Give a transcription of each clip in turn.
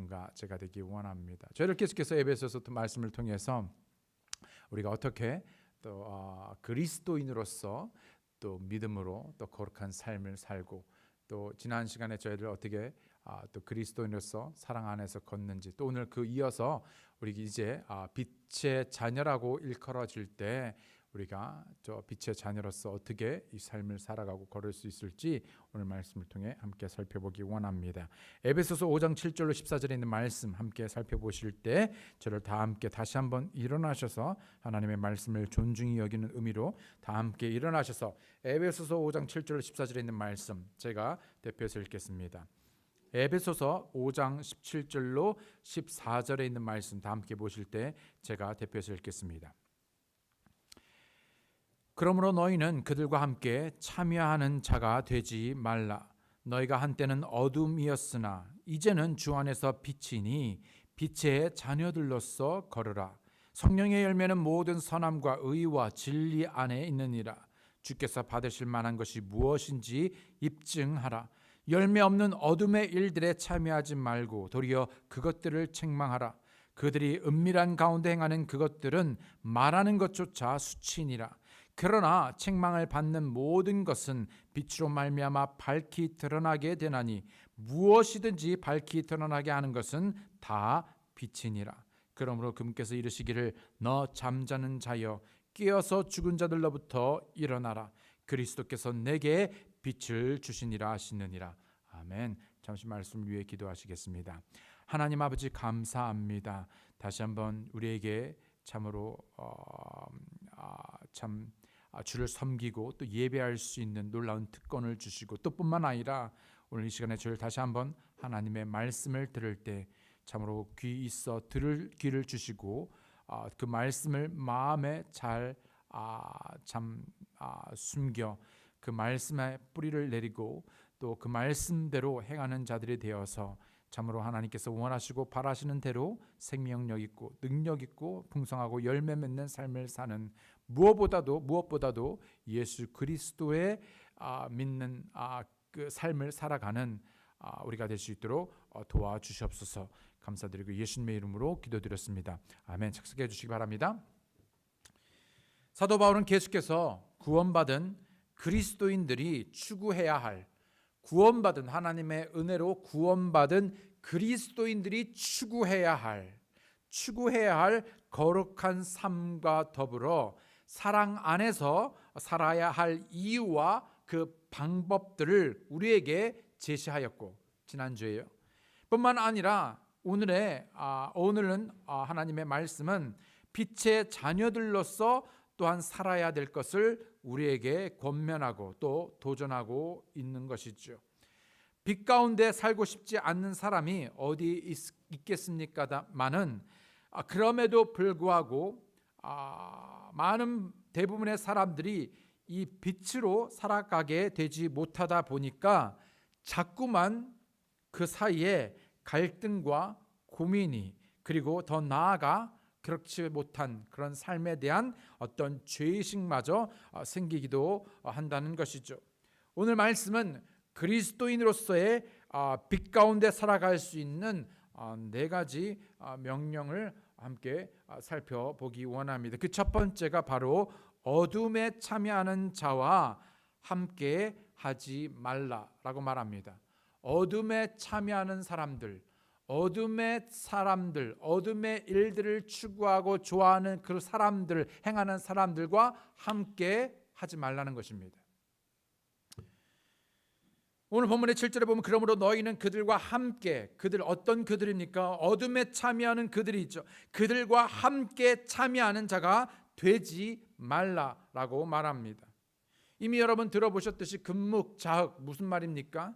여러분과 제가 되기 원합니다. 저희를 계속해서 에베소서 말씀을 통해서 우리가 어떻게 또 그리스도인으로서 또 믿음으로 또 거룩한 삶을 살고 또 지난 시간에 저희들 어떻게 또 그리스도인으로서 사랑 안에서 걷는지 또 오늘 그 이어서 우리 이제 빛의 자녀라고 일컬어질 때 우리가 저 빛의 자녀로서 어떻게 이 삶을 살아가고 걸을 수 있을지 오늘 말씀을 통해 함께 살펴보기 원합니다. 에베소서 5장 7절로 14절에 있는 말씀 함께 살펴보실 때 저를 다 함께 다시 한번 일어나셔서 하나님의 말씀을 존중히 여기는 의미로 다 함께 일어나셔서 에베소서 5장 7절로 14절에 있는 말씀 제가 대표해서 읽겠습니다. 에베소서 5장 17절로 14절에 있는 말씀 다 함께 보실 때 제가 대표해서 읽겠습니다. 그러므로 너희는 그들과 함께 참여하는 자가 되지 말라. 너희가 한때는 어둠이었으나 이제는 주 안에서 빛이니 빛의 자녀들로서 걸으라. 성령의 열매는 모든 선함과 의와 진리 안에 있느니라. 주께서 받으실 만한 것이 무엇인지 입증하라. 열매 없는 어둠의 일들에 참여하지 말고 도리어 그것들을 책망하라. 그들이 은밀한 가운데 행하는 그것들은 말하는 것조차 수치니라. 그러나 책망을 받는 모든 것은 빛으로 말미암아 밝히 드러나게 되나니 무엇이든지 밝히 드러나게 하는 것은 다 빛이니라. 그러므로 그분께서 이르시기를 너 잠자는 자여 깨어서 죽은 자들로부터 일어나라. 그리스도께서 내게 빛을 주시니라 하시느니라. 아멘. 잠시 말씀을 위해 기도하시겠습니다. 하나님 아버지 감사합니다. 다시 한번 우리에게 참으로 주를 섬기고 또 예배할 수 있는 놀라운 특권을 주시고 또 뿐만 아니라 오늘 이 시간에 저를 다시 한번 하나님의 말씀을 들을 때 참으로 귀 있어 들을 귀를 주시고 그 말씀을 마음에 잘 숨겨 그 말씀에 뿌리를 내리고 또 그 말씀대로 행하는 자들이 되어서 참으로 하나님께서 원하시고 바라시는 대로 생명력 있고 능력 있고 풍성하고 열매 맺는 삶을 사는 무엇보다도 예수 그리스도의 믿는 그 삶을 살아가는 우리가 될 수 있도록 도와주시옵소서. 감사드리고 예수님의 이름으로 기도드렸습니다. 아멘. 착석해 주시기 바랍니다. 사도 바울은 계속해서 구원받은 그리스도인들이 추구해야 할 구원받은 하나님의 은혜로 구원받은 그리스도인들이 추구해야 할 거룩한 삶과 더불어 사랑 안에서 살아야 할 이유와 그 방법들을 우리에게 제시하였고 지난주에요. 뿐만 아니라 오늘은 하나님의 말씀은 빛의 자녀들로서 또한 살아야 될 것을 우리에게 권면하고 또 도전하고 있는 것이죠. 빛 가운데 살고 싶지 않는 사람이 어디 있겠습니까만은 그럼에도 불구하고 많은 대부분의 사람들이 이 빛으로 살아가게 되지 못하다 보니까 자꾸만 그 사이에 갈등과 고민이 그리고 더 나아가 그렇지 못한 그런 삶에 대한 어떤 죄의식마저 생기기도 한다는 것이죠. 오늘 말씀은 그리스도인으로서의 빛 가운데 살아갈 수 있는 네 가지 명령을 함께 살펴보기 원합니다. 그 첫 번째가 바로 어둠에 참여하는 자와 함께 하지 말라라고 말합니다. 어둠에 참여하는 사람들, 어둠의 일들을 추구하고 좋아하는 그 사람들, 행하는 사람들과 함께 하지 말라는 것입니다. 오늘 본문의 7절에 보면 그러므로 너희는 그들과 함께, 어떤 그들입니까? 어둠에 참여하는 그들이 있죠. 그들과 함께 참여하는 자가 되지 말라라고 말합니다. 이미 여러분 들어보셨듯이 금묵자흑 무슨 말입니까?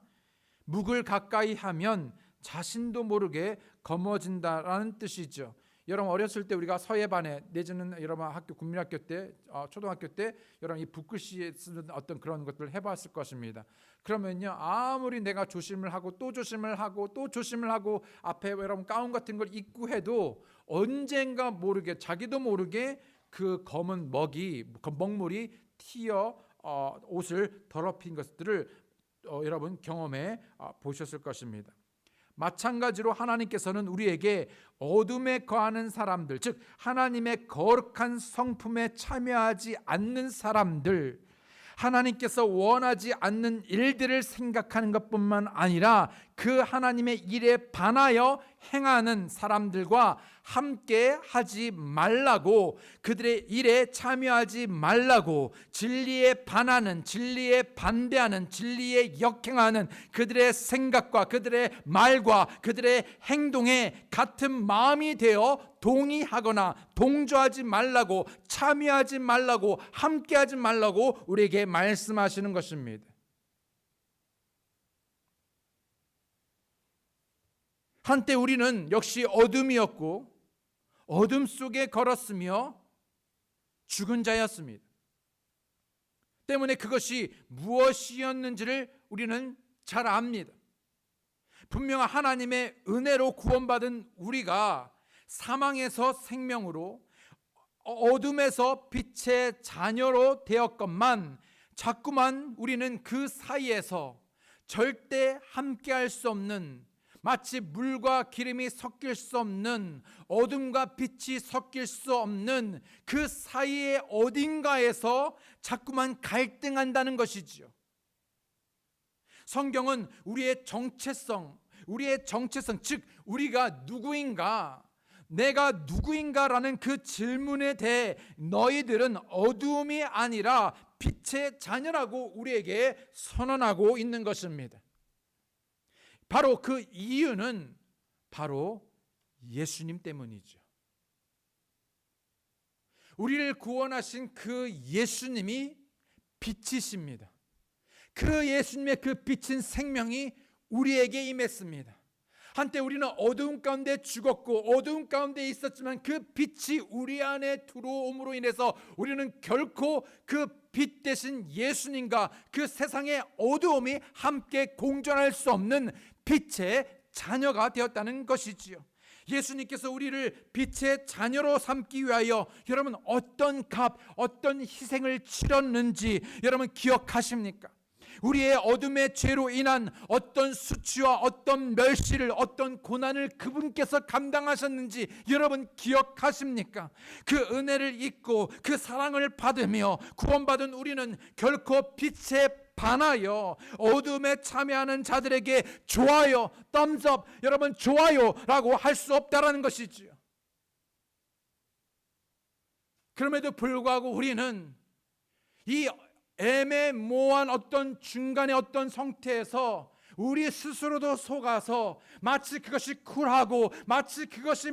묵을 가까이 하면 자신도 모르게 검어진다라는 뜻이죠. 여러분 어렸을 때 우리가 서예반에 내지는 여러분 국민학교 때 초등학교 때 여러분 이 붓글씨에 쓰는 어떤 그런 것들을 해봤을 것입니다. 그러면요 아무리 내가 조심을 하고 또 조심을 하고 앞에 여러분 가운 같은 걸 입고 해도 언젠가 모르게 자기도 모르게 그 검은 먹물이 튀어 옷을 더럽힌 것들을 여러분 경험해 보셨을 것입니다. 마찬가지로 하나님께서는 우리에게 어둠에 거하는 사람들, 즉 하나님의 거룩한 성품에 참여하지 않는 사람들, 하나님께서 원하지 않는 일들을 생각하는 것뿐만 아니라 그 하나님의 일에 반하여 행하는 사람들과 함께 하지 말라고, 그들의 일에 참여하지 말라고, 진리에 반하는, 진리에 반대하는, 진리에 역행하는 그들의 생각과 그들의 말과 그들의 행동에 같은 마음이 되어 동의하거나 동조하지 말라고, 참여하지 말라고, 함께하지 말라고 우리에게 말씀하시는 것입니다. 한때 우리는 역시 어둠이었고 어둠 속에 걸었으며 죽은 자였습니다. 때문에 그것이 무엇이었는지를 우리는 잘 압니다. 분명 하나님의 은혜로 구원받은 우리가 사망에서 생명으로, 어둠에서 빛의 자녀로 되었건만 자꾸만 우리는 그 사이에서 절대 함께할 수 없는, 마치 물과 기름이 섞일 수 없는, 어둠과 빛이 섞일 수 없는 그 사이의 어딘가에서 자꾸만 갈등한다는 것이지요. 성경은 우리의 정체성, 즉 우리가 누구인가, 내가 누구인가라는 그 질문에 대해 너희들은 어두움이 아니라 빛의 자녀라고 우리에게 선언하고 있는 것입니다. 바로 그 이유는 바로 예수님 때문이죠. 우리를 구원하신 그 예수님이 빛이십니다. 그 예수님의 그 빛인 생명이 우리에게 임했습니다. 한때 우리는 어두운 가운데 죽었고 어두운 가운데 있었지만 그 빛이 우리 안에 들어옴으로 인해서 우리는 결코 그 빛 대신 예수님과 그 세상의 어두움이 함께 공존할 수 없는 빛의 자녀가 되었다는 것이지요. 예수님께서 우리를 빛의 자녀로 삼기 위하여 여러분 어떤 값, 어떤 희생을 치렀는지 여러분 기억하십니까? 우리의 어둠의 죄로 인한 어떤 수치와 어떤 멸시를, 어떤 고난을 그분께서 감당하셨는지 여러분 기억하십니까? 그 은혜를 잊고 그 사랑을 받으며 구원받은 우리는 결코 빛에 반하여 어둠에 참여하는 자들에게 좋아요, thumbs up, 여러분 좋아요라고 할 수 없다라는 것이지요. 그럼에도 불구하고 우리는 이 애매모호한 어떤 중간의 어떤 상태에서 우리 스스로도 속아서 마치 그것이 쿨하고 마치 그것이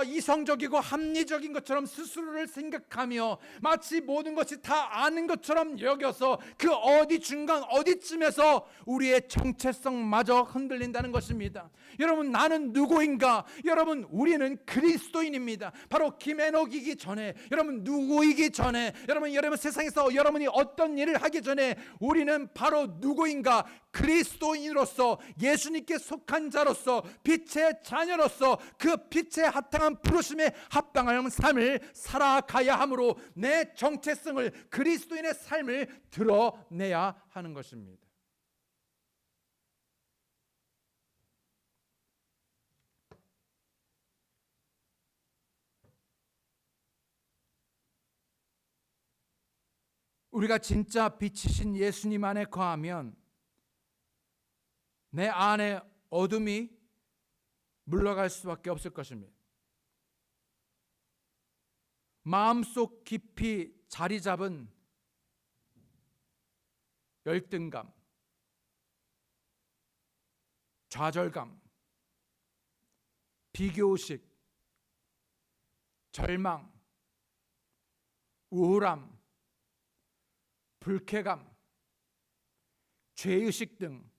이성적이고 합리적인 것처럼 스스로를 생각하며 마치 모든 것이 다 아는 것처럼 여겨서 그 어디 중간 어디쯤에서 우리의 정체성마저 흔들린다는 것입니다. 여러분 나는 누구인가? 여러분 우리는 그리스도인입니다. 바로 김해녹이기 전에, 여러분 누구이기 전에, 여러분 세상에서 여러분이 어떤 일을 하기 전에 우리는 바로 누구인가? 그리스도인으로서, 예수님께 속한 자로서, 빛의 자녀로서 그 빛의 합당한 부르심에 합당한 삶을 살아가야 하므로 내 정체성을, 그리스도인의 삶을 드러내야 하는 것입니다. 우리가 진짜 빛이신 예수님 안에 거하면 내 안에 어둠이 물러갈 수밖에 없을 것입니다. 마음속 깊이 자리 잡은 열등감, 좌절감, 비교의식, 절망, 우울함, 불쾌감, 죄의식 등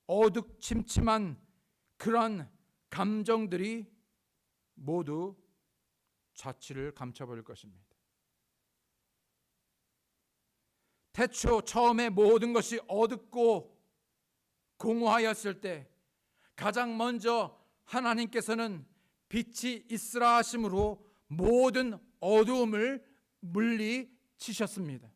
어두침침한 그런 감정들이 모두 자취를 감춰버릴 것입니다. 태초 처음에 모든 것이 어둡고 공허하였을 때 가장 먼저 하나님께서는 빛이 있으라 하심으로 모든 어두움을 물리치셨습니다.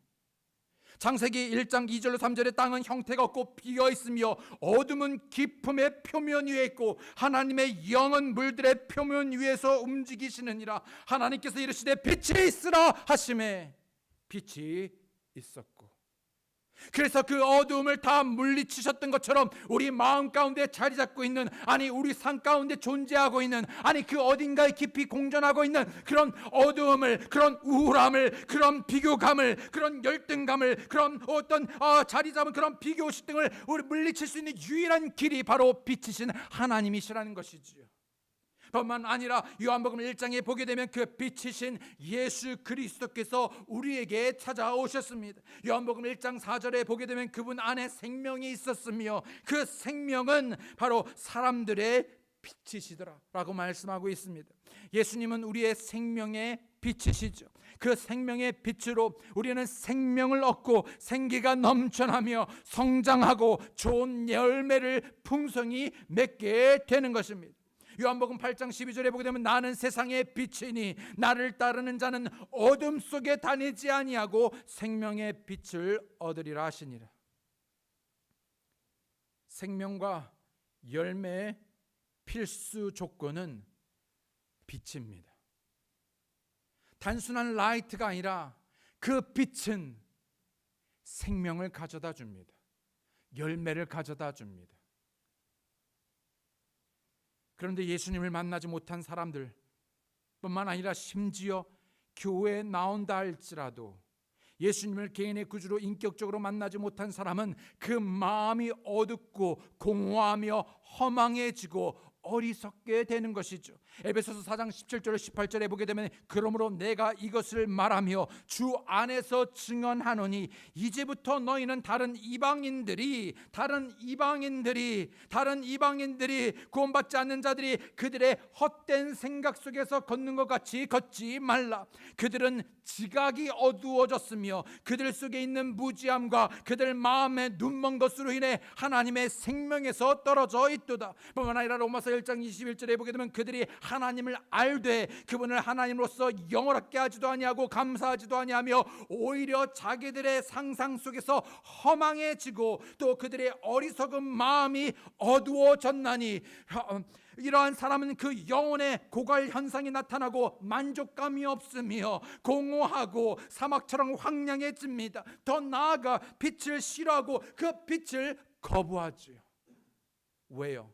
창세기 1장 2절로 3절에 땅은 형태가 없고 비어 있으며 어둠은 깊음의 표면 위에 있고 하나님의 영은 물들의 표면 위에서 움직이시느니라. 하나님께서 이르시되 빛이 있으라 하심에 빛이 있었고, 그래서 그 어두움을 다 물리치셨던 것처럼 우리 마음 가운데 자리 잡고 있는, 아니 우리 삶 가운데 존재하고 있는, 아니 그 어딘가에 깊이 공존하고 있는 그런 어두움을, 그런 우울함을, 그런 비교감을, 그런 열등감을, 그런 어떤 자리 잡은 그런 비교식 등을 우리 물리칠 수 있는 유일한 길이 바로 빛이신 하나님이시라는 것이지요. 뿐만 아니라 요한복음 1장에 보게 되면 그 빛이신 예수 그리스도께서 우리에게 찾아오셨습니다. 요한복음 1장 4절에 보게 되면 그분 안에 생명이 있었으며 그 생명은 바로 사람들의 빛이시더라 라고 말씀하고 있습니다. 예수님은 우리의 생명의 빛이시죠. 그 생명의 빛으로 우리는 생명을 얻고 생기가 넘쳐나며 성장하고 좋은 열매를 풍성히 맺게 되는 것입니다. 요한복음 8장 12절에 보게 되면 나는 세상의 빛이니 나를 따르는 자는 어둠 속에 다니지 아니하고 생명의 빛을 얻으리라 하시니라. 생명과 열매의 필수 조건은 빛입니다. 단순한 라이트가 아니라 그 빛은 생명을 가져다 줍니다. 열매를 가져다 줍니다. 그런데 예수님을 만나지 못한 사람들 뿐만 아니라 심지어 교회에 나온다 할지라도 예수님을 개인의 구주로 인격적으로 만나지 못한 사람은 그 마음이 어둡고 공허하며 허망해지고 어리석게 되는 것이죠. 에베소서 4장 17절 18절에 보게 되면 그러므로 내가 이것을 말하며 주 안에서 증언하노니 이제부터 너희는 다른 이방인들이 구원받지 않는 자들이 그들의 헛된 생각 속에서 걷는 것 같이 걷지 말라. 그들은 지각이 어두워졌으며 그들 속에 있는 무지함과 그들 마음에 눈먼 것으로 인해 하나님의 생명에서 떨어져 있도다. 뿐만 아니라 로마서 1장 21절에 보게 되면 그들이 하나님을 알되 그분을 하나님으로서 영원하게 하지도 아니하고 감사하지도 아니하며 오히려 자기들의 상상 속에서 허망해지고 또 그들의 어리석은 마음이 어두워졌나니, 이러한 사람은 그 영혼의 고갈 현상이 나타나고 만족감이 없으며 공허하고 사막처럼 황량해집니다. 더 나아가 빛을 싫어하고 그 빛을 거부하지요. 왜요?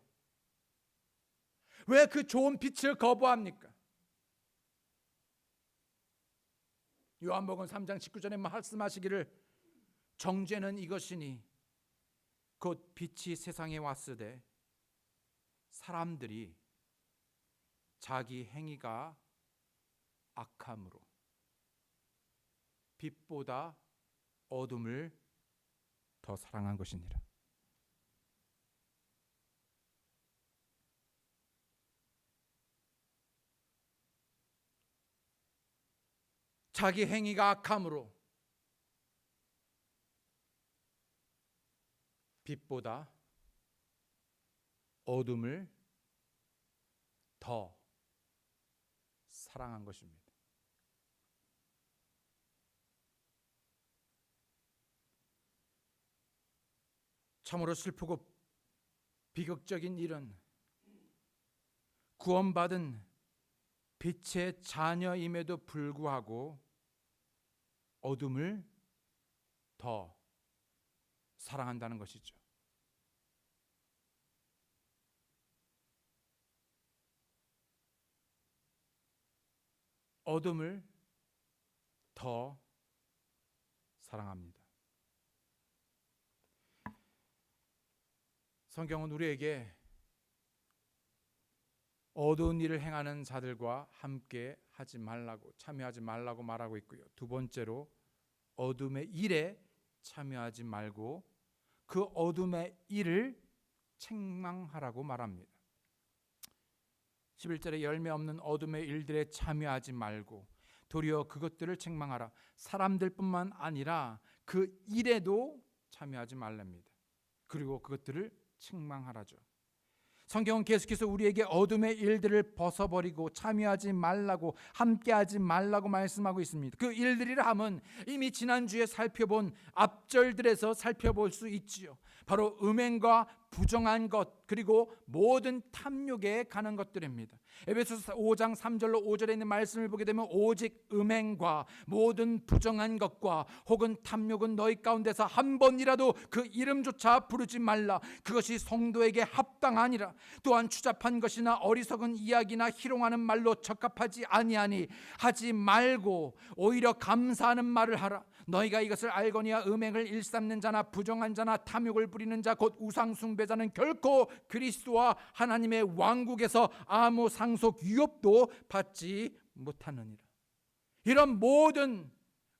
왜 그 좋은 빛을 거부합니까? 요한복음 3장 19절에 말씀하시기를 정죄는 이것이니 곧 빛이 세상에 왔으되 사람들이 자기 행위가 악함으로 빛보다 어둠을 더 사랑한 것이니라. 자기 행위가 악함으로 빛보다 어둠을 더 사랑한 것입니다. 참으로 슬프고 비극적인 일은 구원받은 빛의 자녀임에도 불구하고 어둠을 더 사랑한다는 것이죠. 어둠을 더 사랑합니다. 성경은 우리에게 어두운 일을 행하는 자들과 함께 하지 말라고, 참여하지 말라고 말하고 있고요. 두 번째로 어둠의 일에 참여하지 말고 그 어둠의 일을 책망하라고 말합니다. 11절에 열매 없는 어둠의 일들에 참여하지 말고 도리어 그것들을 책망하라. 사람들뿐만 아니라 그 일에도 참여하지 말랍니다. 그리고 그것들을 책망하라죠. 성경은 계속해서 우리에게 어둠의 일들을 벗어버리고 참여하지 말라고, 함께하지 말라고 말씀하고 있습니다. 그 일들이라 함은 이미 지난주에 살펴본 앞절들에서 살펴볼 수 있지요. 바로 음행과 부정한 것, 그리고 모든 탐욕에 가는 것들입니다. 에베소서 5장 3절로 5절에 있는 말씀을 보게 되면 오직 음행과 모든 부정한 것과 혹은 탐욕은 너희 가운데서 한 번이라도 그 이름조차 부르지 말라. 그것이 성도에게 합당하니라. 또한 추잡한 것이나 어리석은 이야기나 희롱하는 말로 적합하지 아니하니 하지 말고 오히려 감사하는 말을 하라. 너희가 이것을 알거니와 음행을 일삼는 자나 부정한 자나 탐욕을 부리는 자 곧 우상 숭배자는 결코 그리스도와 하나님의 왕국에서 아무 상속 유업도 받지 못하느니라. 이런 모든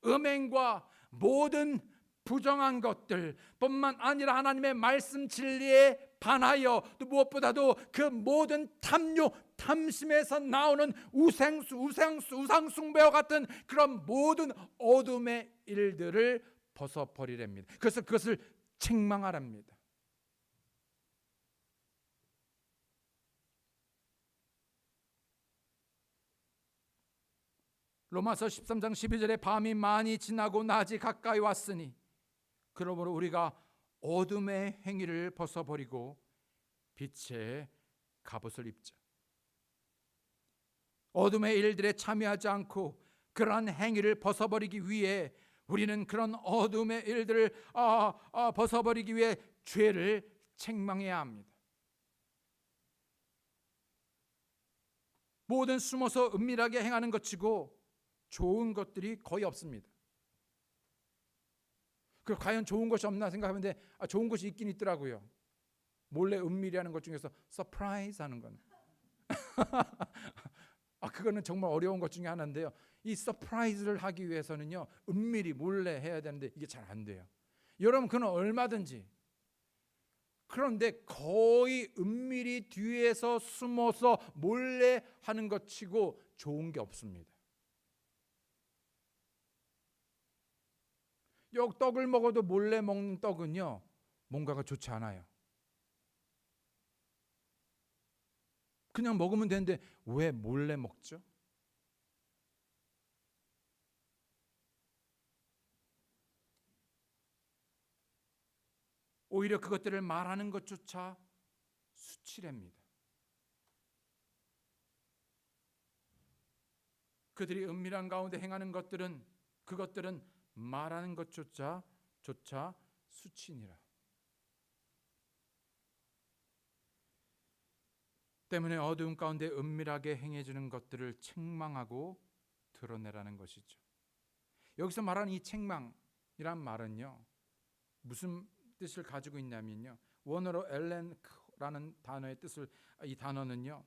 음행과 모든 부정한 것들 뿐만 아니라 하나님의 말씀 진리에 반하여 또 무엇보다도 그 모든 탐욕, 탐심에서 나오는 우상 숭배와 같은 그런 모든 어둠의 일들을 벗어버리랍니다. 그래서 그것을 책망하랍니다. 로마서 13장 12절에 밤이 많이 지나고 낮이 가까이 왔으니 그러므로 우리가 어둠의 행위를 벗어버리고 빛의 갑옷을 입자. 어둠의 일들에 참여하지 않고 그러한 행위를 벗어버리기 위해 우리는 그런 어둠의 일들을 벗어버리기 위해 죄를 책망해야 합니다. 모든 숨어서 은밀하게 행하는 것이고 좋은 것들이 거의 없습니다. 그 과연 좋은 것이 없나 생각하는데 좋은 것이 있긴 있더라고요. 몰래 은밀히 하는 것 중에서 서프라이즈 하는 거는 그거는 정말 어려운 것 중에 하나인데요. 이 서프라이즈를 하기 위해서는요 은밀히 몰래 해야 되는데 이게 잘 안 돼요. 여러분 그건 얼마든지, 그런데 거의 은밀히 뒤에서 숨어서 몰래 하는 것 치고 좋은 게 없습니다. 떡을 먹어도 몰래 먹는 떡은요 뭔가가 좋지 않아요. 그냥 먹으면 되는데 왜 몰래 먹죠? 오히려 그것들을 말하는 것조차 수치랍니다. 그들이 은밀한 가운데 행하는 그것들은 말하는 것조차 수치니라. 때문에 어두운 가운데 은밀하게 행해지는 것들을 책망하고 드러내라는 것이죠. 여기서 말하는 이 책망이란 말은요 무슨 뜻을 가지고 있냐면요, 원어로 엘렌크라는 단어의 뜻을, 이 단어는요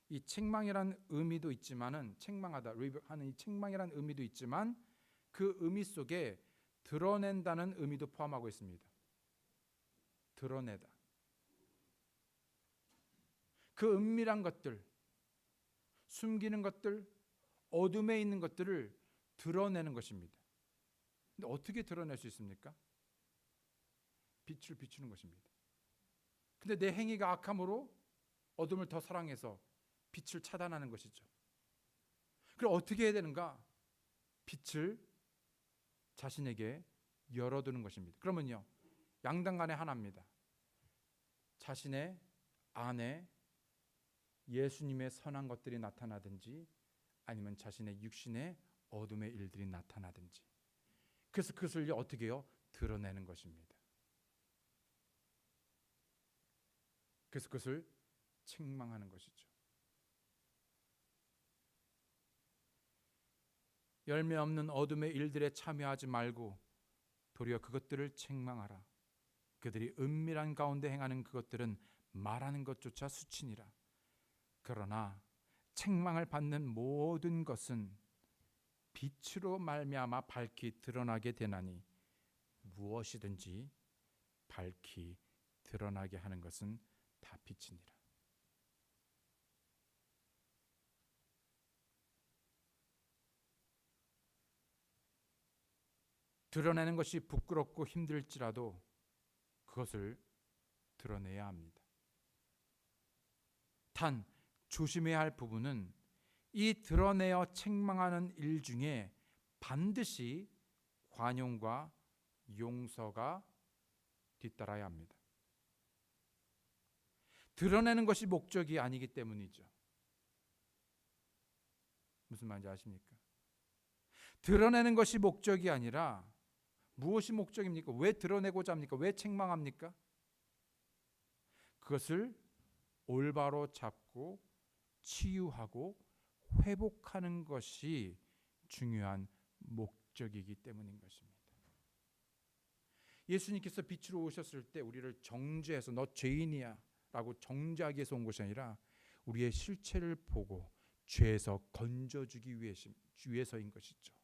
이 책망이라는 의미도 있지만은 책망하다, 하는 이 책망이라는 의미도 있지만 그 의미 속에 드러낸다는 의미도 포함하고 있습니다. 드러내다. 그 은밀한 것들, 숨기는 것들, 어둠에 있는 것들을 드러내는 것입니다. 근데 어떻게 드러낼 수 있습니까? 빛을 비추는 것입니다. 근데 내 행위가 악함으로 어둠을 더 사랑해서 빛을 차단하는 것이죠. 그럼 어떻게 해야 되는가? 빛을 자신에게 열어두는 것입니다. 그러면요 양당 간에 하나입니다. 자신의 안에 예수님의 선한 것들이 나타나든지 아니면 자신의 육신의 어둠의 일들이 나타나든지, 그래서 그것을 어떻게 해요? 드러내는 것입니다. 그래서 그것을 책망하는 것이죠. 열매 없는 어둠의 일들에 참여하지 말고 도리어 그것들을 책망하라. 그들이 은밀한 가운데 행하는 그것들은 말하는 것조차 수치니라. 그러나 책망을 받는 모든 것은 빛으로 말미암아 밝히 드러나게 되나니 무엇이든지 밝히 드러나게 하는 것은 다 빛이니라. 드러내는 것이 부끄럽고 힘들지라도 그것을 드러내야 합니다. 단 조심해야 할 부분은 이 드러내어 책망하는 일 중에 반드시 관용과 용서가 뒤따라야 합니다. 드러내는 것이 목적이 아니기 때문이죠. 무슨 말인지 아십니까? 드러내는 것이 목적이 아니라 무엇이 목적입니까? 왜 드러내고자 합니까? 왜 책망합니까? 그것을 올바로 잡고 치유하고 회복하는 것이 중요한 목적이기 때문인 것입니다. 예수님께서 빛으로 오셨을 때 우리를 정죄해서 너 죄인이야 라고 정죄하기 위해서 온 것이 아니라 우리의 실체를 보고 죄에서 건져주기 위해서인 것이죠.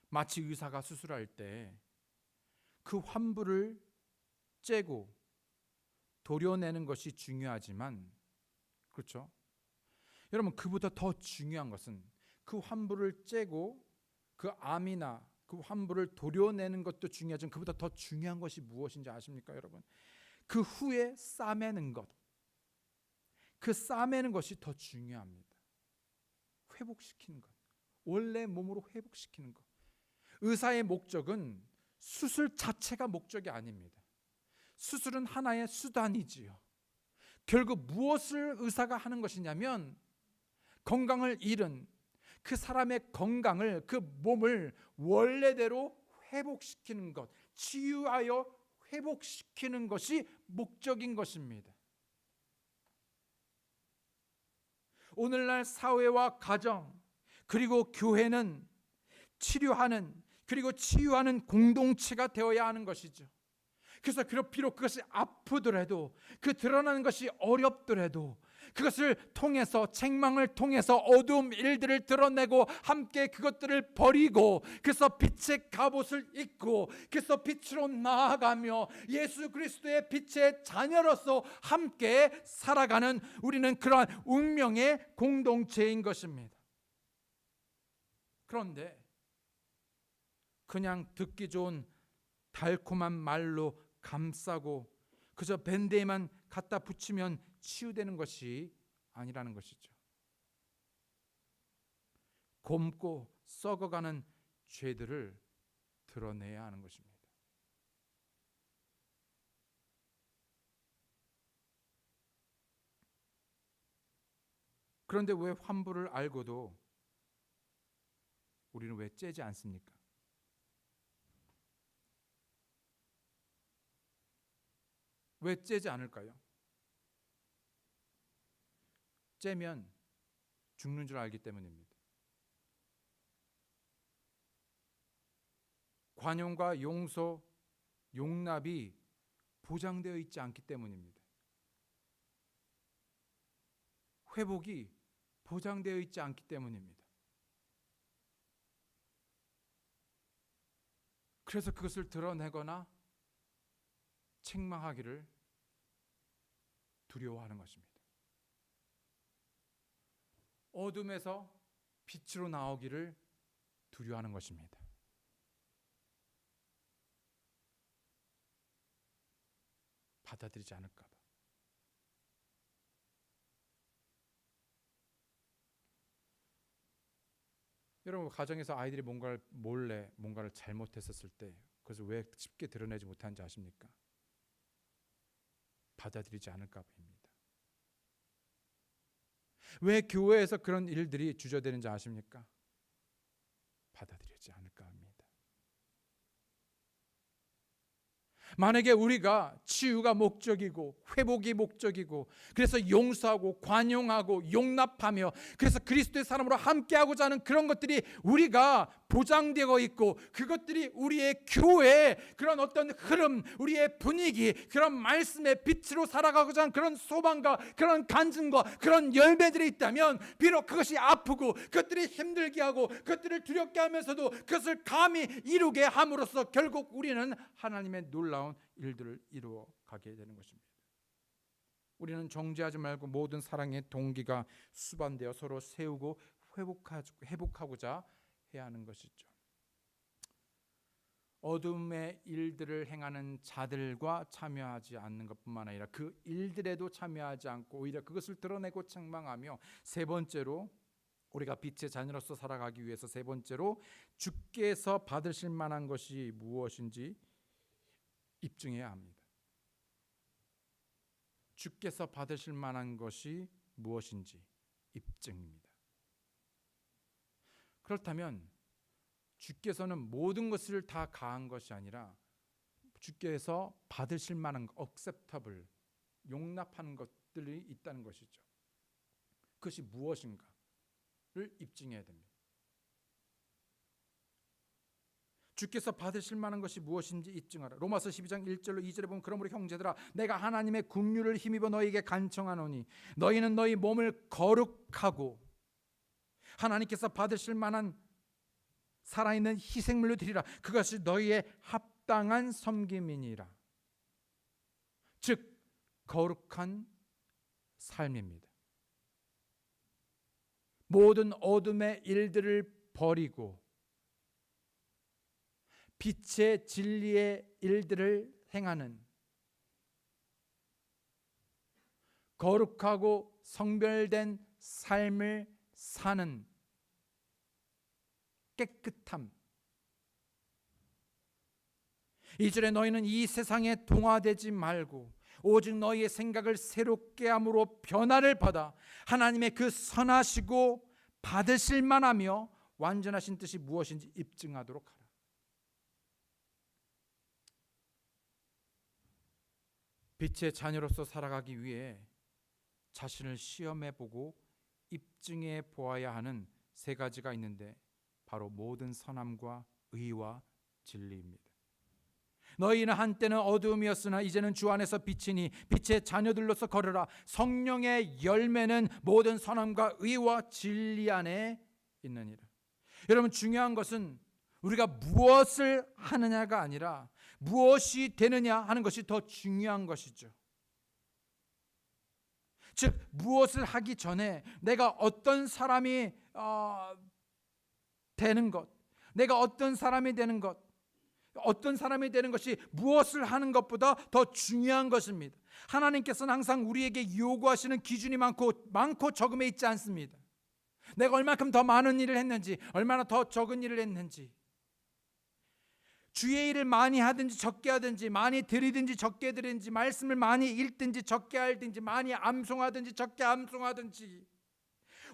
마치 의사가 수술할 때 그 환부를 째고 도려내는 것이 중요하지만, 그렇죠? 여러분, 그보다 더 중요한 것은 그 환부를 째고 그 암이나 그 환부를 도려내는 것도 중요하지만 그보다 더 중요한 것이 무엇인지 아십니까, 여러분? 그 후에 싸매는 것, 그 싸매는 것이 더 중요합니다. 회복시키는 것, 원래 몸으로 회복시키는 것. 의사의 목적은 수술 자체가 목적이 아닙니다. 수술은 하나의 수단이지요. 결국 무엇을 의사가 하는 것이냐면 건강을 잃은 그 사람의 건강을, 그 몸을 원래대로 회복시키는 것, 치유하여 회복시키는 것이 목적인 것입니다. 오늘날 사회와 가정 그리고 교회는 치료하는 그리고 치유하는 공동체가 되어야 하는 것이죠. 그래서 비록 그것이 아프더라도, 그 드러나는 것이 어렵더라도 그것을 통해서, 책망을 통해서 어두움 일들을 드러내고 함께 그것들을 버리고, 그래서 빛의 갑옷을 입고, 그래서 빛으로 나아가며 예수 그리스도의 빛의 자녀로서 함께 살아가는 우리는 그러한 운명의 공동체인 것입니다. 그런데 그냥 듣기 좋은 달콤한 말로 감싸고 그저 밴드에만 갖다 붙이면 치유되는 것이 아니라는 것이죠. 곪고 썩어가는 죄들을 드러내야 하는 것입니다. 그런데 왜 환부를 알고도 우리는 왜 째지 않습니까? 왜 째지 않을까요? 째면 죽는 줄 알기 때문입니다. 관용과 용서, 용납이 보장되어 있지 않기 때문입니다. 회복이 보장되어 있지 않기 때문입니다. 그래서 그것을 드러내거나 책망하기를 두려워하는 것입니다. 어둠에서 빛으로 나오기를 두려워하는 것입니다. 받아들이지 않을까 봐. 여러분, 가정에서 아이들이 몰래 뭔가를 잘못했었을 때 그것을 왜 쉽게 드러내지 못하는지 아십니까? 받아들이지 않을까 봐입니다. 왜 교회에서 그런 일들이 주저되는지 아십니까? 받아들이지 않을까 합니다. 만약에 우리가 치유가 목적이고 회복이 목적이고, 그래서 용서하고 관용하고 용납하며, 그래서 그리스도의 사람으로 함께하고자 하는 그런 것들이 우리가 보장되고 있고, 그것들이 우리의 교회의 그런 어떤 흐름, 우리의 분위기, 그런 말씀의 빛으로 살아가고자 하는 그런 소망과 그런 간증과 그런 열매들이 있다면, 비록 그것이 아프고 그것들이 힘들게 하고 그것들을 두렵게 하면서도 그것을 감히 이루게 함으로써 결국 우리는 하나님의 놀라운 일들을 이루어 가게 되는 것입니다. 우리는 정죄하지 말고 모든 사랑의 동기가 수반되어 서로 세우고 회복하고자 해야 하는 것이죠. 어둠의 일들을 행하는 자들과 참여하지 않는 것뿐만 아니라 그 일들에도 참여하지 않고 오히려 그것을 드러내고 책망하며, 세 번째로 우리가 빛의 자녀로서 살아가기 위해서 세 번째로 주께서 받으실 만한 것이 무엇인지 입증해야 합니다. 주께서 받으실 만한 것이 무엇인지 입증입니다. 그렇다면 주께서는 모든 것을 다 가한 것이 아니라 주께서 받으실 만한 acceptable, 용납하는 것들이 있다는 것이죠. 그것이 무엇인가를 입증해야 됩니다. 주께서 받으실 만한 것이 무엇인지 입증하라. 로마서 12장 1절로 2절에 보면 그러므로 형제들아 내가 하나님의 긍휼을 힘입어 너희에게 간청하노니 너희는 너희 몸을 거룩하고 하나님께서 받으실 만한 살아있는 희생물로 드리라. 그것이 너희의 합당한 섬김이니라. 즉 거룩한 삶입니다. 모든 어둠의 일들을 버리고 빛의 진리의 일들을 행하는 거룩하고 성별된 삶을 사는 깨끗함. 2절에 너희는 이 세상에 동화되지 말고 오직 너희의 생각을 새롭게 함으로 변화를 받아 하나님의 그 선하시고 받으실 만하며 완전하신 뜻이 무엇인지 입증하도록 하라. 빛의 자녀로서 살아가기 위해 자신을 시험해 보고 입증해 보아야 하는 세 가지가 있는데 바로 모든 선함과 의와 진리입니다. 너희는 한때는 어두움이었으나 이제는 주 안에서 빛이니 빛의 자녀들로서 걸으라. 성령의 열매는 모든 선함과 의와 진리 안에 있느니라. 여러분, 중요한 것은 우리가 무엇을 하느냐가 아니라 무엇이 되느냐 하는 것이 더 중요한 것이죠. 즉 무엇을 하기 전에 내가 어떤 사람이 되는 것, 내가 어떤 사람이 되는 것, 어떤 사람이 되는 것이 무엇을 하는 것보다 더 중요한 것입니다. 하나님께서는 항상 우리에게 요구하시는 기준이 많고 적음에 있지 않습니다. 내가 얼마큼 더 많은 일을 했는지, 얼마나 더 적은 일을 했는지, 주의 일을 많이 하든지 적게 하든지, 많이 드리든지 적게 드리든지, 말씀을 많이 읽든지 적게 알든지, 많이 암송하든지 적게 암송하든지,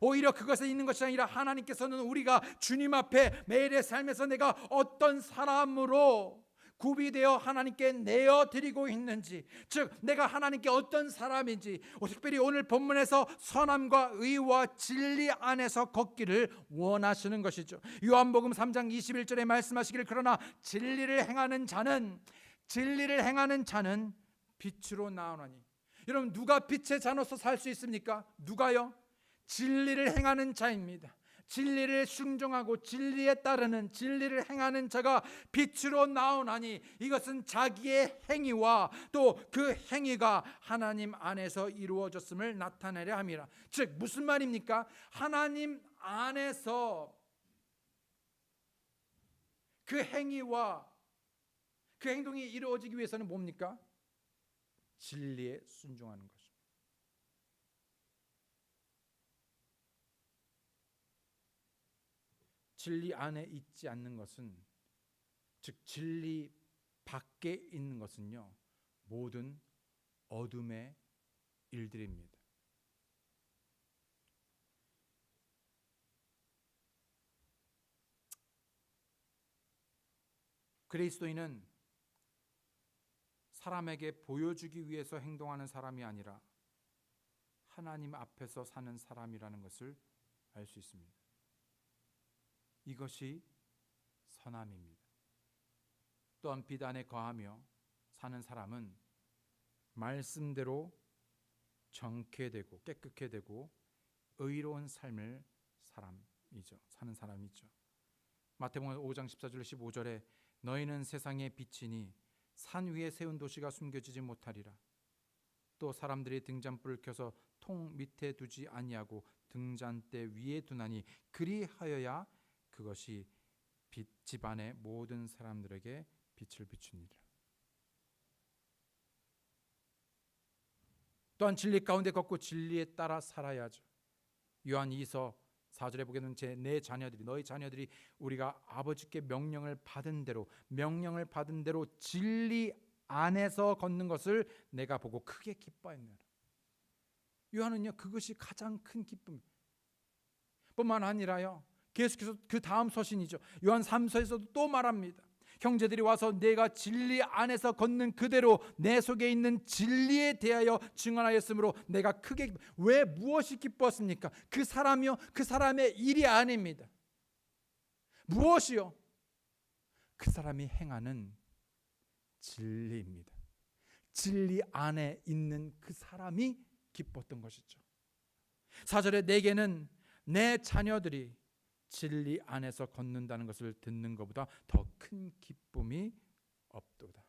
오히려 그것에 있는 것이 아니라 하나님께서는 우리가 주님 앞에 매일의 삶에서 내가 어떤 사람으로 구비되어 하나님께 내어드리고 있는지, 즉 내가 하나님께 어떤 사람인지, 특별히 오늘 본문에서 선함과 의와 진리 안에서 걷기를 원하시는 것이죠. 요한복음 3장 21절에 말씀하시기를 그러나 진리를 행하는 자는 빛으로 나오나니. 여러분, 누가 빛의 자녀로서 살 수 있습니까? 누가요? 진리를 행하는 자입니다. 진리를 순종하고 진리에 따르는, 진리를 행하는 자가 빛으로 나오나니, 이것은 자기의 행위와 또 그 행위가 하나님 안에서 이루어졌음을 나타내려 함이라. 즉 무슨 말입니까? 하나님 안에서 그 행위와 그 행동이 이루어지기 위해서는 뭡니까? 진리에 순종하는 것입니다. 진리 안에 있지 않는 것은, 즉 진리 밖에 있는 것은요, 모든 어둠의 일들입니다. 그리스도인은 사람에게 보여주기 위해서 행동하는 사람이 아니라 하나님 앞에서 사는 사람이라는 것을 알 수 있습니다. 이것이 선함입니다. 또한 빛 안에 거하며 사는 사람은 말씀대로 정케 되고 깨끗게 되고 의로운 삶을 사는 사람이죠. 마태복음 5장 14절 15절에 너희는 세상의 빛이니 산 위에 세운 도시가 숨겨지지 못하리라. 또 사람들이 등잔불을 켜서 통 밑에 두지 아니하고 등잔대 위에 두나니 그리하여야 그것이 빛 집안의 모든 사람들에게 빛을 비추니라. 또한 진리 가운데 걷고 진리에 따라 살아야죠. 요한 2서 4절에 보게 되면 내 자녀들이, 너희 자녀들이 우리가 아버지께 명령을 받은 대로 진리 안에서 걷는 것을 내가 보고 크게 기뻐했느라. 요한은요, 그것이 가장 큰 기쁨 뿐만 아니라요, 계속해서 그 다음 서신이죠, 요한 3서에서도 또 말합니다. 형제들이 와서 내가 진리 안에서 걷는 그대로 내 속에 있는 진리에 대하여 증언하였으므로 내가 크게. 왜, 무엇이 기뻤습니까? 그 사람이요, 그 사람의 일이 아닙니다. 무엇이요? 그 사람이 행하는 진리입니다. 진리 안에 있는 그 사람이 기뻤던 것이죠. 4절에 내게는 내 자녀들이 진리 안에서 걷는다는 것을 듣는 것보다 더 큰 기쁨이 없도다.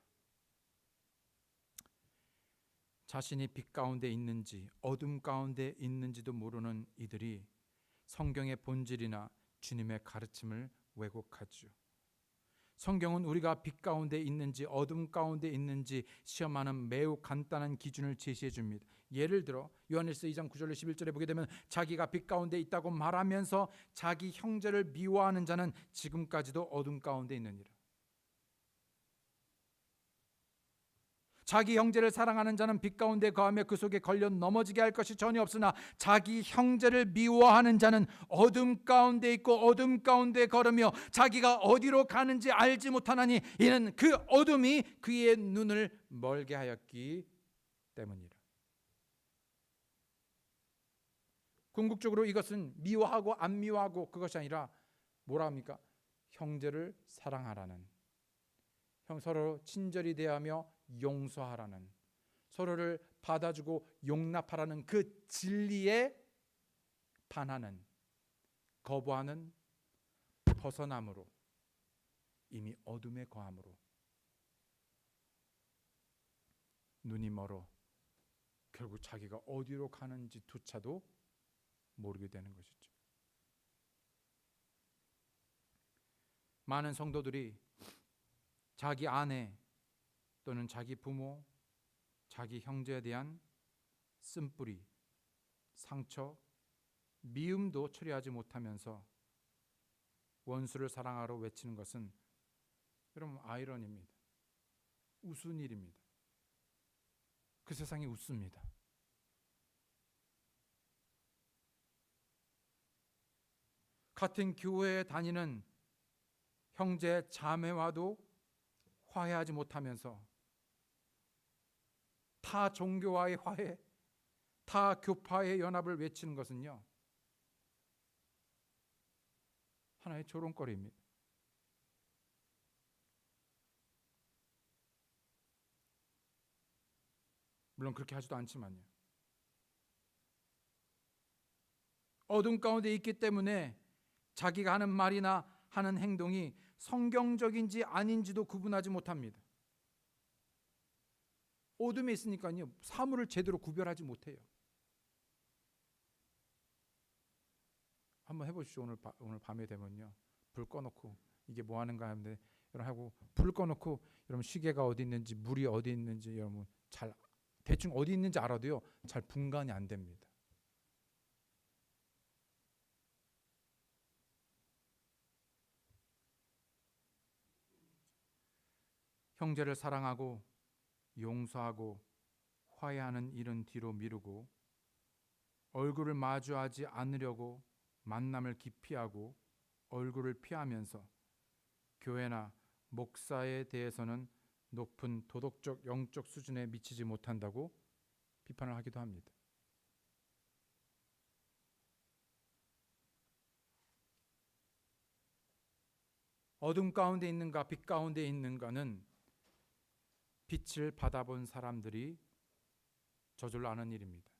자신이 빛 가운데 있는지 어둠 가운데 있는지도 모르는 이들이 성경의 본질이나 주님의 가르침을 왜곡하죠. 성경은 우리가 빛 가운데 있는지 어둠 가운데 있는지 시험하는 매우 간단한 기준을 제시해 줍니다. 예를 들어 요한일서 2장 9절로 11절에 보게 되면 자기가 빛 가운데 있다고 말하면서 자기 형제를 미워하는 자는 지금까지도 어둠 가운데 있느니라. 자기 형제를 사랑하는 자는 빛 가운데 거하며 그 속에 걸려 넘어지게 할 것이 전혀 없으나 자기 형제를 미워하는 자는 어둠 가운데 있고 어둠 가운데 걸으며 자기가 어디로 가는지 알지 못하나니 이는 그 어둠이 그의 눈을 멀게 하였기 때문이라. 궁극적으로 이것은 미워하고 안 미워하고 그것이 아니라 뭐라 합니까? 형제를 사랑하라는, 서로 친절히 대하며 용서하라는, 서로를 받아주고 용납하라는 그 진리에 반하는, 거부하는, 벗어남으로 이미 어둠에 거함으로 눈이 멀어 결국 자기가 어디로 가는지조차도 모르게 되는 것이죠. 많은 성도들이 자기 아내 또는 자기 부모, 자기 형제에 대한 쓴뿌리, 상처, 미움도 처리하지 못하면서 원수를 사랑하러 외치는 것은 여러분 아이러니입니다. 우스운 일입니다. 그 세상이 웃습니다. 같은 교회에 다니는 형제 자매와도 화해하지 못하면서 타 종교와의 화해, 타 교파의 연합을 외치는 것은요, 하나의 조롱거리입니다. 물론 그렇게 하지도 않지만요, 어둠 가운데 있기 때문에 자기가 하는 말이나 하는 행동이 성경적인지 아닌지도 구분하지 못합니다. 어둠에 있으니까요, 사물을 제대로 구별하지 못해요. 한번 해보십시오. 오늘 밤에 되면요, 불 꺼놓고 이게 뭐 하는가 하는데 여러분 하고 불 꺼놓고 여러분 시계가 어디 있는지 물이 어디 있는지 여러분 잘 대충 어디 있는지 알아도요 잘 분간이 안 됩니다. 형제를 사랑하고 용서하고 화해하는 일은 뒤로 미루고 얼굴을 마주하지 않으려고 만남을 기피하고 얼굴을 피하면서 교회나 목사에 대해서는 높은 도덕적 영적 수준에 미치지 못한다고 비판을 하기도 합니다. 어둠 가운데 있는가 빛 가운데 있는가는 빛을 받아본 사람들이 저절로 아는 일입니다.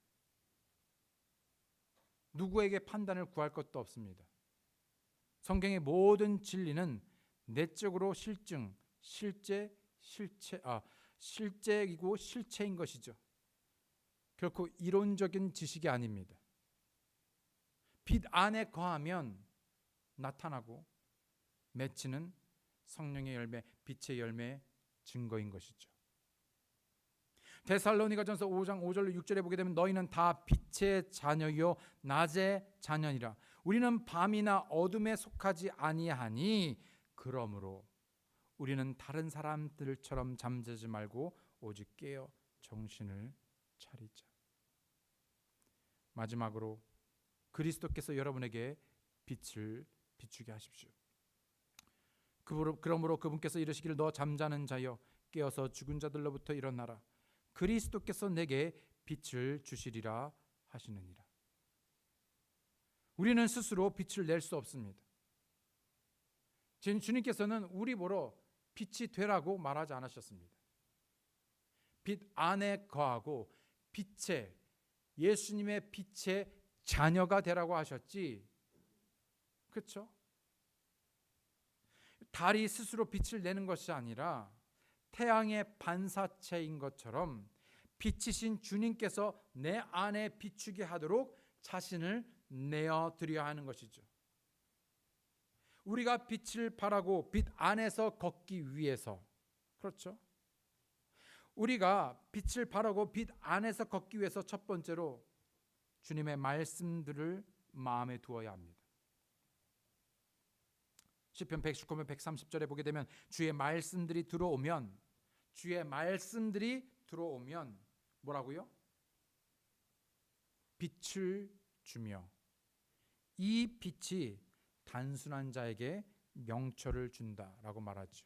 누구에게 판단을 구할 것도 없습니다. 성경의 모든 진리는 내적으로 실제이고 실체인 것이죠. 결코 이론적인 지식이 아닙니다. 빛 안에 거하면 나타나고 맺히는 성령의 열매, 빛의 열매의 증거인 것이죠. 데살로니가전서 5장 5절로 6절에 보게 되면 너희는 다 빛의 자녀요 낮의 자녀니라. 우리는 밤이나 어둠에 속하지 아니하니 그러므로 우리는 다른 사람들처럼 잠자지 말고 오직 깨어 정신을 차리자. 마지막으로 그리스도께서 여러분에게 빛을 비추게 하십시오. 그러므로 그분께서 이르시기를 너 잠자는 자여 깨어서 죽은 자들로부터 일어나라. 그리스도께서 내게 빛을 주시리라 하시느니라. 우리는 스스로 빛을 낼 수 없습니다. 주님께서는 우리 보러 빛이 되라고 말하지 않으셨습니다. 빛 안에 거하고 빛의 예수님의 빛의 자녀가 되라고 하셨지. 그렇죠? 달이 스스로 빛을 내는 것이 아니라 태양의 반사체인 것처럼 빛이신 주님께서 내 안에 비추게 하도록 자신을 내어드려야 하는 것이죠. 우리가 빛을 발하고 빛 안에서 걷기 위해서, 그렇죠? 우리가 빛을 발하고 빛 안에서 걷기 위해서 첫 번째로 주님의 말씀들을 마음에 두어야 합니다. 시편 119편 130절에 보게 되면 주의 말씀들이 들어오면 뭐라고요? 빛을 주며 이 빛이 단순한 자에게 명철을 준다라고 말하죠.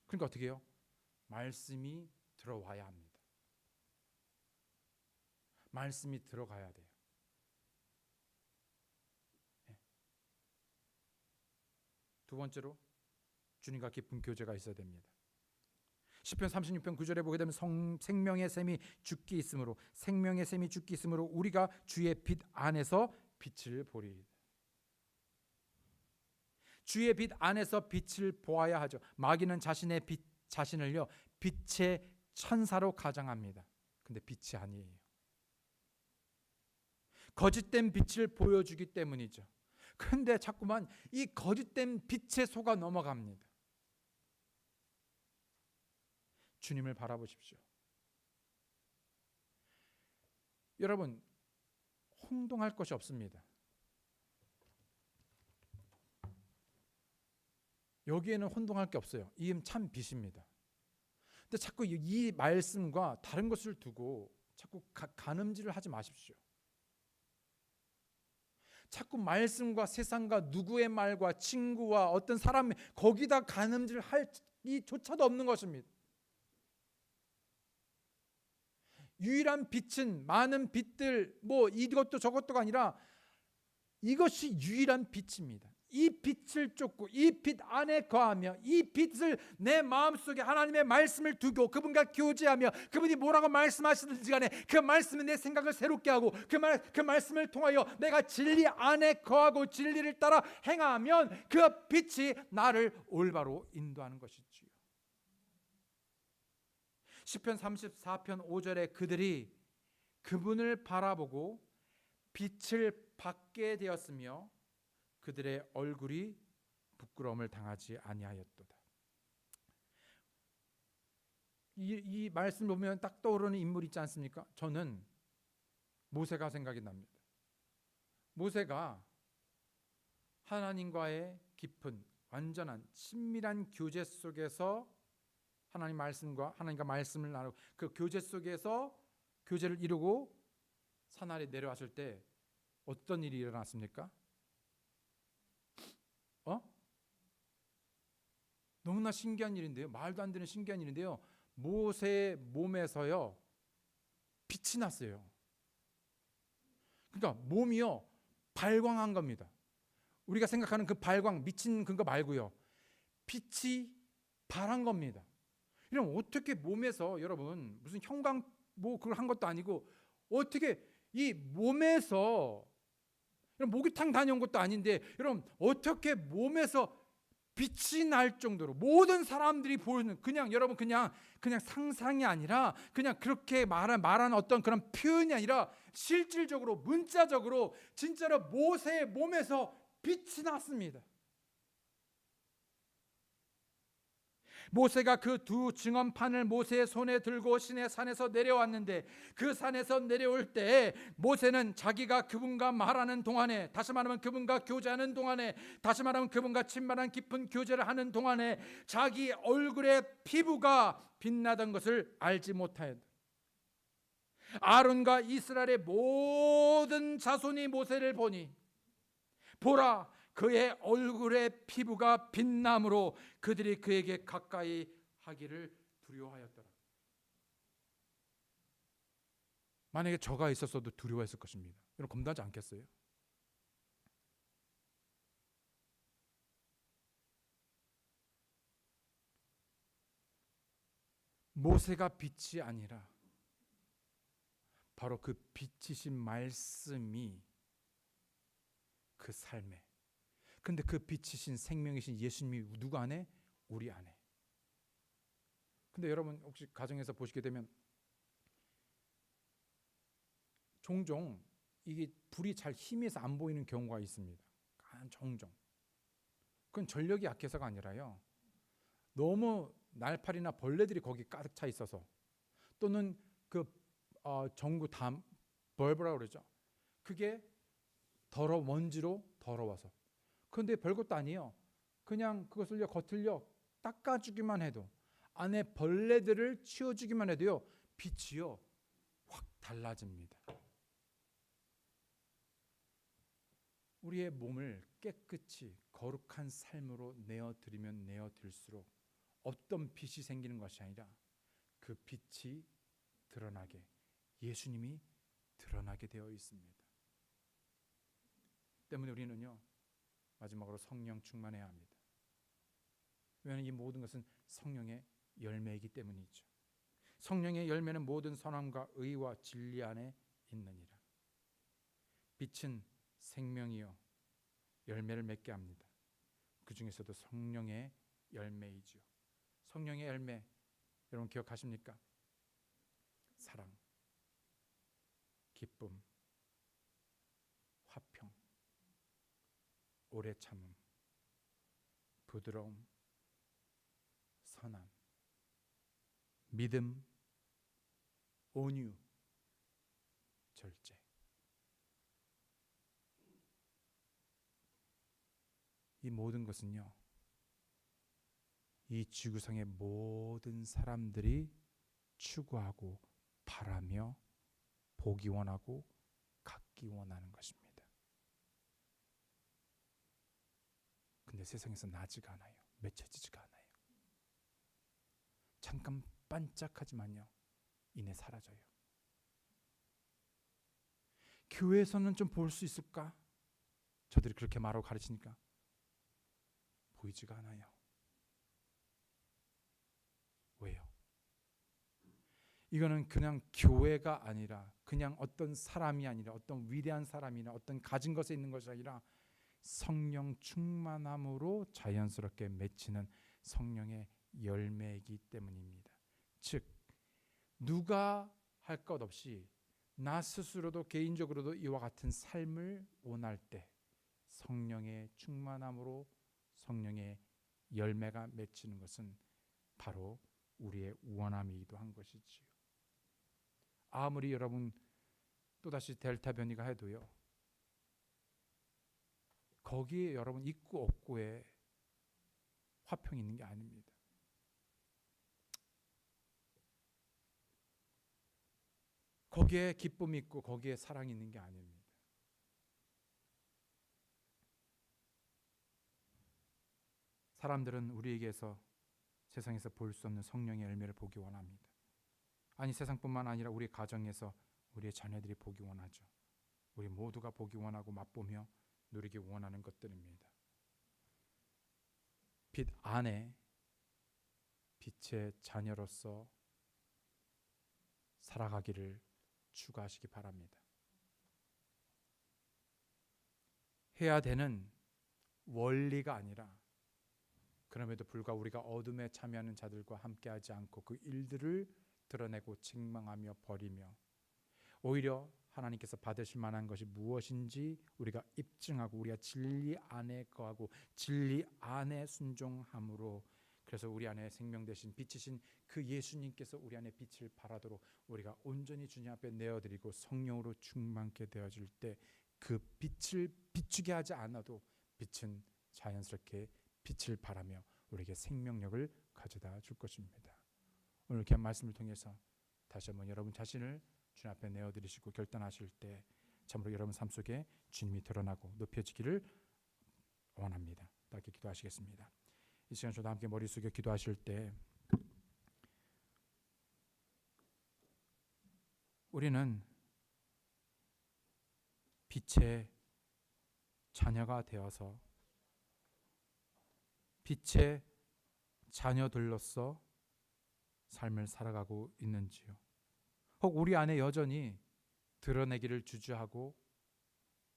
그러니까 어떻게 해요? 말씀이 들어와야 합니다. 말씀이 들어가야 돼요. 두 번째로 주님과 깊은 교제가 있어야 됩니다. 시편 36편 9절에 보게 되면 생명의 샘이 죽기 있으므로 우리가 주의 빛 안에서 빛을 보리. 주의 빛 안에서 빛을 보아야 하죠. 마귀는 자신을요 빛의 천사로 가장합니다. 근데 빛이 아니에요. 거짓된 빛을 보여주기 때문이죠. 그런데 자꾸만 이 거짓된 빛에 속아 넘어갑니다. 주님을 바라보십시오. 여러분, 혼동할 것이 없습니다. 여기에는 혼동할 게 없어요. 이게 참 빛입니다. 근데 자꾸 이 말씀과 다른 것을 두고 자꾸 가늠질을 하지 마십시오. 자꾸 말씀과 세상과 누구의 말과 친구와 어떤 사람의 거기다 가늠질 할 이조차도 없는 것입니다. 유일한 빛은 많은 빛들 뭐 이것도 저것도가 아니라 이것이 유일한 빛입니다. 이 빛을 쫓고 이 빛 안에 거하며 이 빛을 내 마음속에 하나님의 말씀을 두고 그분과 교제하며 그분이 뭐라고 말씀하시든지 간에 그 말씀은 내 생각을 새롭게 하고 그 말씀을 통하여 내가 진리 안에 거하고 진리를 따라 행하면 그 빛이 나를 올바로 인도하는 것이지요. 시편 34편 5절에 그들이 그분을 바라보고 빛을 받게 되었으며 그들의 얼굴이 부끄러움을 당하지 아니하였도다. 이 말씀을 보면 딱 떠오르는 인물 있지 않습니까? 저는 모세가 생각이 납니다. 모세가 하나님과의 깊은 완전한 친밀한 교제 속에서 하나님과 말씀을 나누고 그 교제 속에서 교제를 이루고 산 아래 내려왔을 때 어떤 일이 일어났습니까? 너무나 신기한 일인데요. 말도 안 되는 신기한 일인데요. 모세의 몸에서요 빛이 났어요. 그러니까 몸이요 발광한 겁니다. 우리가 생각하는 그 발광 미친 그거 말고요. 빛이 발한 겁니다. 이러면 어떻게 몸에서 여러분 무슨 형광 뭐 그걸 한 것도 아니고 어떻게 이 몸에서 목욕탕 다녀온 것도 아닌데 여러분 어떻게 몸에서 빛이 날 정도로 모든 사람들이 보는 여러분 그냥 상상이 아니라 그냥 그렇게 말한 어떤 그런 표현이 아니라 실질적으로 문자적으로 진짜로 모세의 몸에서 빛이 났습니다. 모세가 그 두 증언판을 모세의 손에 들고 시내 산에서 내려왔는데, 그 산에서 내려올 때 모세는 자기가 그분과 말하는 동안에, 다시 말하면 그분과 교제하는 동안에, 다시 말하면 그분과 친밀한 깊은 교제를 하는 동안에 자기 얼굴의 피부가 빛나던 것을 알지 못하였다. 아론과 이스라엘의 모든 자손이 모세를 보니 보라, 그의 얼굴의 피부가 빛남으로 그들이 그에게 가까이 하기를 두려워하였더라. 만약에 저가 있었어도 두려워했을 것입니다. 여러분 겁나지 않겠어요? 모세가 빛이 아니라 바로 그 빛이신 말씀이 그 삶에, 근데 그 빛이신 생명이신 예수님이 누구 안에? 우리 안에. 근데 여러분 혹시 가정에서 보시게 되면 종종 이게 불이 잘 희미해서 안 보이는 경우가 있습니다. 종종. 그건 전력이 약해서가 아니라요, 너무 날파리나 벌레들이 거기 가득 차 있어서, 또는 그 전구 담 벌브라고 그러죠. 그게 먼지로 더러워서. 그런데 별것도 아니에요. 그냥 그것을 겉을요 닦아주기만 해도, 안에 벌레들을 치워주기만 해도요 빛이요 확 달라집니다. 우리의 몸을 깨끗이 거룩한 삶으로 내어드리면 내어드릴수록 어떤 빛이 생기는 것이 아니라 그 빛이 드러나게, 예수님이 드러나게 되어 있습니다. 때문에 우리는요 마지막으로 성령 충만해야 합니다. 왜냐하면 이 모든 것은 성령의 열매이기 때문이죠. 성령의 열매는 모든 선함과 의와 진리 안에 있느니라. 빛은 생명이요 열매를 맺게 합니다. 그 중에서도 성령의 열매이죠. 성령의 열매 여러분 기억하십니까? 사랑, 기쁨, 화평, 오래 참음, 부드러움, 선함, 믿음, 온유, 절제. 이 모든 것은요 이 지구상의 모든 사람들이 추구하고 바라며 보기 원하고 갖기 원하는 것입니다. 근데 세상에서 나지가 않아요. 맺혀지지가 않아요. 잠깐 반짝하지만요 이내 사라져요. 교회에서는 좀 볼 수 있을까? 저들이 그렇게 말하고 가르치니까 보이지가 않아요. 왜요? 이거는 그냥 교회가 아니라, 그냥 어떤 사람이 아니라, 어떤 위대한 사람이나 어떤 가진 것에 있는 것이 아니라 성령 충만함으로 자연스럽게 맺히는 성령의 열매이기 때문입니다. 즉 누가 할 것 없이 나 스스로도 개인적으로도 이와 같은 삶을 원할 때 성령의 충만함으로 성령의 열매가 맺히는 것은 바로 우리의 원함이기도 한 것이지요. 아무리 여러분 또다시 델타 변이가 해도요 거기에 여러분 있고 없고에 화평이 있는 게 아닙니다. 거기에 기쁨이 있고 거기에 사랑이 있는 게 아닙니다. 사람들은 우리에게서 세상에서 볼 수 없는 성령의 열매를 보기 원합니다. 아니 세상뿐만 아니라 우리 가정에서 우리의 자녀들이 보기 원하죠. 우리 모두가 보기 원하고 맛보며 누리기 원하는 것들입니다. 빛 안에 빛의 자녀로서 살아가기를 추구하시기 바랍니다. 해야 되는 원리가 아니라, 그럼에도 불구하고 우리가 어둠에 참여하는 자들과 함께하지 않고 그 일들을 드러내고 책망하며 버리며, 오히려 하나님께서 받으실 만한 것이 무엇인지 우리가 입증하고 우리가 진리 안에 거하고 진리 안에 순종함으로 그래서 우리 안에 생명 되신 빛이신 그 예수님께서 우리 안에 빛을 발하도록 우리가 온전히 주님 앞에 내어드리고 성령으로 충만케 되어질 때 그 빛을 비추게 하지 않아도 빛은 자연스럽게 빛을 발하며 우리에게 생명력을 가져다 줄 것입니다. 오늘 이렇게 말씀을 통해서 다시 한번 여러분 자신을 주님 앞에 내어드리시고 결단하실 때 참으로 여러분 삶 속에 주님이 드러나고 높여지기를 원합니다. 함께 기도하시겠습니다. 이 시간 저도 함께 머리 숙여 기도하실 때 우리는 빛의 자녀가 되어서 빛의 자녀들로서 삶을 살아가고 있는지요? 혹 우리 안에 여전히 드러내기를 주저하고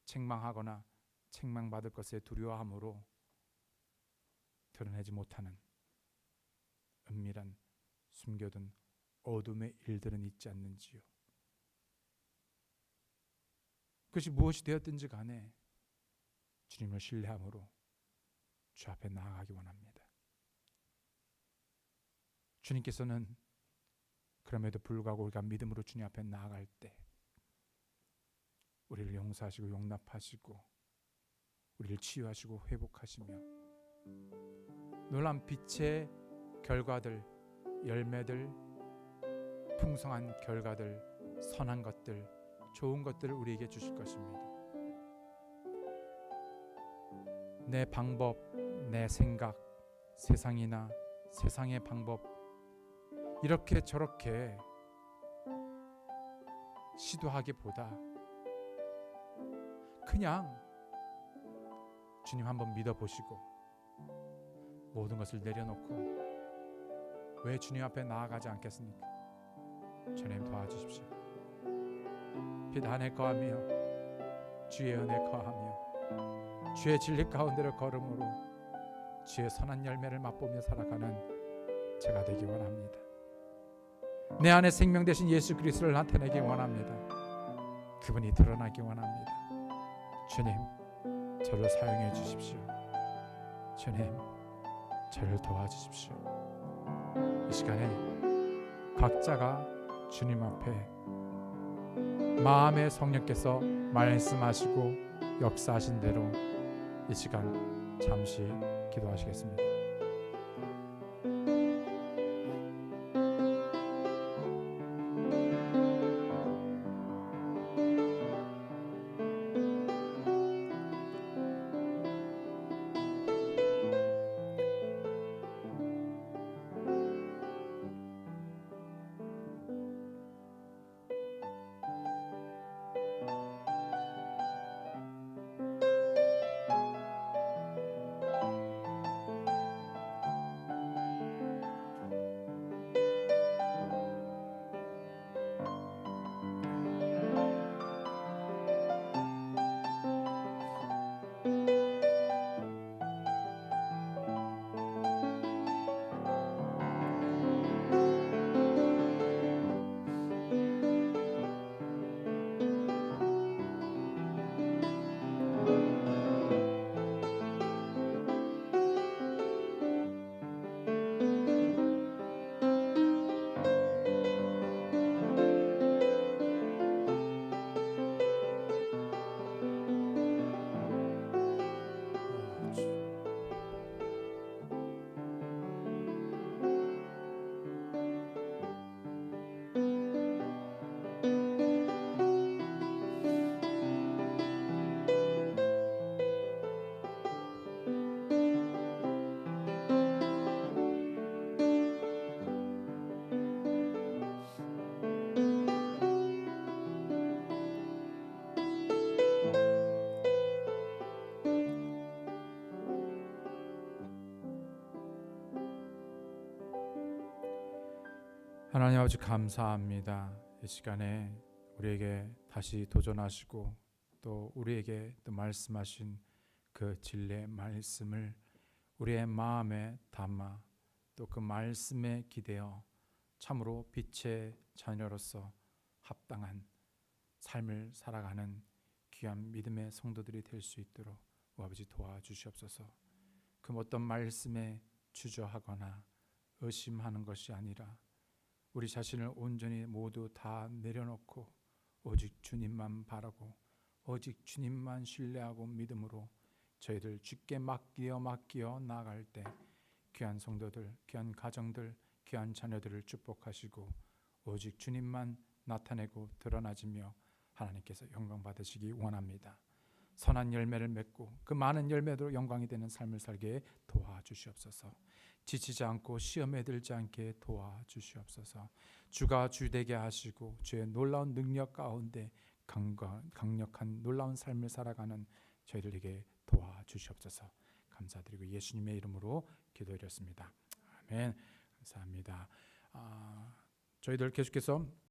책망하거나 책망받을 것에 두려워함으로 드러내지 못하는 은밀한 숨겨둔 어둠의 일들은 있지 않는지요? 그것이 무엇이 되었든지 간에 주님을 신뢰함으로 주 앞에 나아가기 원합니다. 주님께서는 그럼에도 불구하고 우리가 믿음으로 주님 앞에 나아갈 때 우리를 용서하시고 용납하시고 우리를 치유하시고 회복하시며 놀라운 빛의 결과들, 열매들, 풍성한 결과들, 선한 것들, 좋은 것들을 우리에게 주실 것입니다. 내 방법, 내 생각, 세상이나 세상의 방법 이렇게 저렇게 시도하기보다 그냥 주님 한번 믿어보시고 모든 것을 내려놓고 왜 주님 앞에 나아가지 않겠습니까? 주님 도와주십시오. 빛 안에 거하며 주의 은혜 거하며 주의 진리 가운데를 걸음으로 주의 선한 열매를 맛보며 살아가는 제가 되기 원합니다. 내 안에 생명 되신 예수 그리스도를 나타내기 원합니다. 그분이 드러나기 원합니다. 주님, 저를 사용해 주십시오. 주님, 저를 도와주십시오. 이 시간에 각자가 주님 앞에 마음의 성령께서 말씀하시고 역사하신 대로 이 시간 잠시 기도하시겠습니다. 하나님 아버지 감사합니다. 이 시간에 우리에게 다시 도전하시고 또 우리에게 또 말씀하신 그 진리의 말씀을 우리의 마음에 담아 또 그 말씀에 기대어 참으로 빛의 자녀로서 합당한 삶을 살아가는 귀한 믿음의 성도들이 될 수 있도록 아버지 도와주시옵소서. 그 어떤 말씀에 주저하거나 의심하는 것이 아니라 우리 자신을 온전히 모두 다 내려놓고 오직 주님만 바라고 오직 주님만 신뢰하고 믿음으로 저희들 주께 맡기어 나아갈 때 귀한 성도들, 귀한 가정들, 귀한 자녀들을 축복하시고 오직 주님만 나타내고 드러나지며 하나님께서 영광 받으시기 원합니다. 선한 열매를 맺고 그 많은 열매로 영광이 되는 삶을 살게 도와주시옵소서. 지치지 않고 시험에 들지 않게 도와주시옵소서. 주가 주되게 하시고 주의 놀라운 능력 가운데 강력한 놀라운 삶을 살아가는 저희들에게 도와주시옵소서. 감사드리고 예수님의 이름으로 기도드렸습니다. 아멘. 감사합니다. 저희들 계속해서